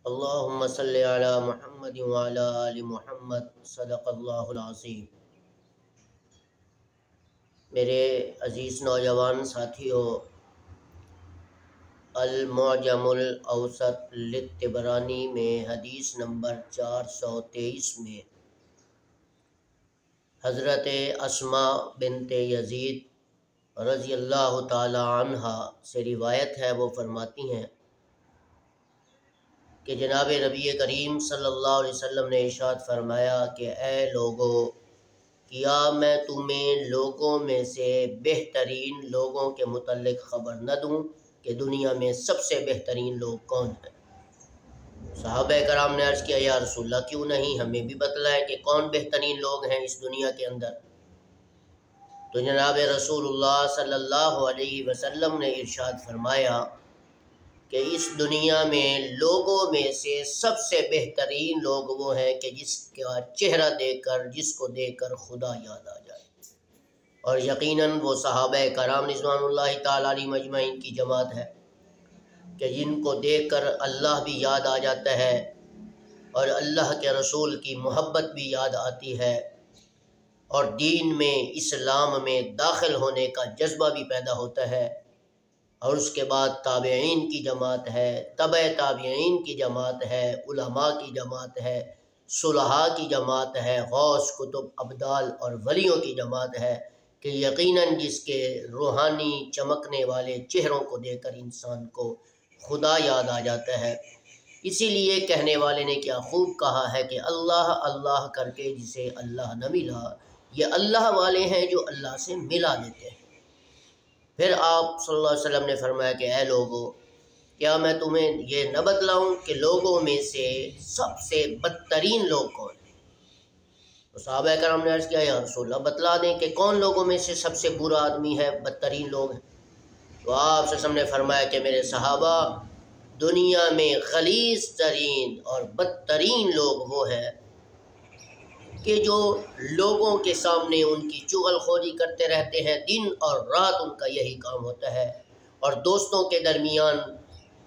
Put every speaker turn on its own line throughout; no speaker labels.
اللہم صلی علی محمد وعلی آل محمد صدق اللہ العظیم۔ میرے عزیز نوجوان ساتھیوں، المعجم الاوسط للطبرانی میں حدیث نمبر 423 میں حضرت اسماء بنت یزید رضی اللہ تعالی عنہ سے روایت ہے، وہ فرماتی ہیں کہ جناب نبی کریم صلی اللہ علیہ وسلم نے ارشاد فرمایا کہ اے لوگو، کیا میں تمہیں لوگوں میں سے بہترین لوگوں کے متعلق خبر نہ دوں کہ دنیا میں سب سے بہترین لوگ کون ہیں؟ صحابہ کرام نے عرض کیا یا رسول اللہ کیوں نہیں، ہمیں بھی بتلائے کہ کون بہترین لوگ ہیں اس دنیا کے اندر۔ تو جناب رسول اللہ صلی اللہ علیہ وسلم نے ارشاد فرمایا کہ اس دنیا میں لوگوں میں سے سب سے بہترین لوگ وہ ہیں کہ جس کا چہرہ دیکھ کر، جس کو دیکھ کر خدا یاد آ جائے، اور یقیناً وہ صحابہ کرام رضوان اللہ تعالیٰ علیہ مجمعین کی جماعت ہے کہ جن کو دیکھ کر اللہ بھی یاد آ جاتا ہے اور اللہ کے رسول کی محبت بھی یاد آتی ہے، اور دین میں، اسلام میں داخل ہونے کا جذبہ بھی پیدا ہوتا ہے۔ اور اس کے بعد تابعین کی جماعت ہے، تبع تابعین کی جماعت ہے، علماء کی جماعت ہے، صلحاء کی جماعت ہے، غوث، کتب، ابدال اور ولیوں کی جماعت ہے کہ یقیناً جس کے روحانی چمکنے والے چہروں کو دیکھ کر انسان کو خدا یاد آ جاتا ہے۔ اسی لیے کہنے والے نے کیا خوب کہا ہے کہ اللہ اللہ کر کے جسے اللہ نہ ملا، یہ اللہ والے ہیں جو اللہ سے ملا دیتے ہیں۔ پھر آپ صلی اللہ علیہ وسلم نے فرمایا کہ اے لوگو، کیا میں تمہیں یہ نہ بتلاؤں کہ لوگوں میں سے سب سے بدترین لوگ کون ہیں؟ تو صحابہ کرام نے عرض کیا یا رسول اللہ بتلا دیں کہ کون لوگوں میں سے سب سے برا آدمی ہے، بدترین لوگ ہیں۔ تو آپ صلی اللہ علیہ وسلم نے فرمایا کہ میرے صحابہ، دنیا میں غلیظ ترین اور بدترین لوگ وہ ہیں کہ جو لوگوں کے سامنے ان کی چغل خوری کرتے رہتے ہیں، دن اور رات ان کا یہی کام ہوتا ہے، اور دوستوں کے درمیان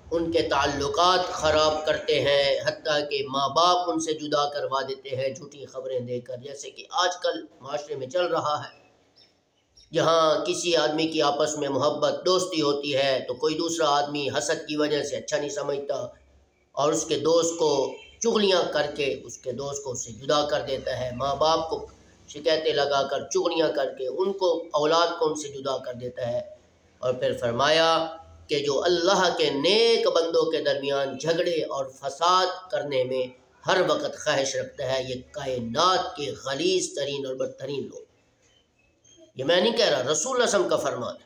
ان کے تعلقات خراب کرتے ہیں، حتیٰ کہ ماں باپ ان سے جدا کروا دیتے ہیں جھوٹی خبریں دے کر، جیسے کہ آج کل معاشرے میں چل رہا ہے، جہاں کسی آدمی کی آپس میں محبت دوستی ہوتی ہے تو کوئی دوسرا آدمی حسد کی وجہ سے اچھا نہیں سمجھتا اور اس کے دوست کو چغلیاں کر کے اس کے دوست کو اس سے جدا کر دیتا ہے، ماں باپ کو شکایتیں لگا کر، چغلیاں کر کے ان کو، اولاد کو ان سے جدا کر دیتا ہے۔ اور پھر فرمایا کہ جو اللہ کے نیک بندوں کے درمیان جھگڑے اور فساد کرنے میں ہر وقت خواہش رکھتا ہے، یہ کائنات کے غلیظ ترین اور بدترین لوگ۔ یہ میں نہیں کہہ رہا، رسول اللہ صلی اللہ علیہ وسلم کا فرمان ہے۔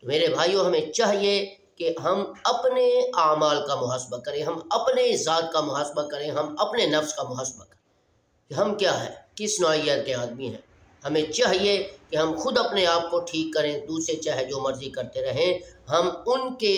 تو میرے بھائیوں، ہمیں چاہیے کہ ہم اپنے اعمال کا محاسبہ کریں، ہم اپنے ذات کا محاسبہ کریں، ہم اپنے نفس کا محاسبہ کریں کہ ہم کیا ہیں، کس نوعیت کے آدمی ہیں۔ ہمیں چاہیے کہ ہم خود اپنے آپ کو ٹھیک کریں، دوسرے چاہے جو مرضی کرتے رہیں، ہم ان کے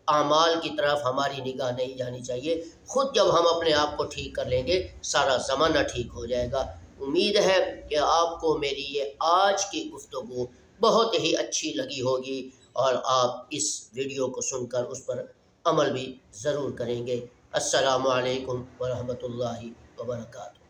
اعمال کی طرف ہماری نگاہ نہیں جانی چاہیے۔ خود جب ہم اپنے آپ کو ٹھیک کر لیں گے، سارا زمانہ ٹھیک ہو جائے گا۔ امید ہے کہ آپ کو میری یہ آج کی گفتگو بہت ہی اچھی لگی ہوگی اور آپ اس ویڈیو کو سن کر اس پر عمل بھی ضرور کریں گے۔ السلام علیکم ورحمۃ اللہ وبرکاتہ۔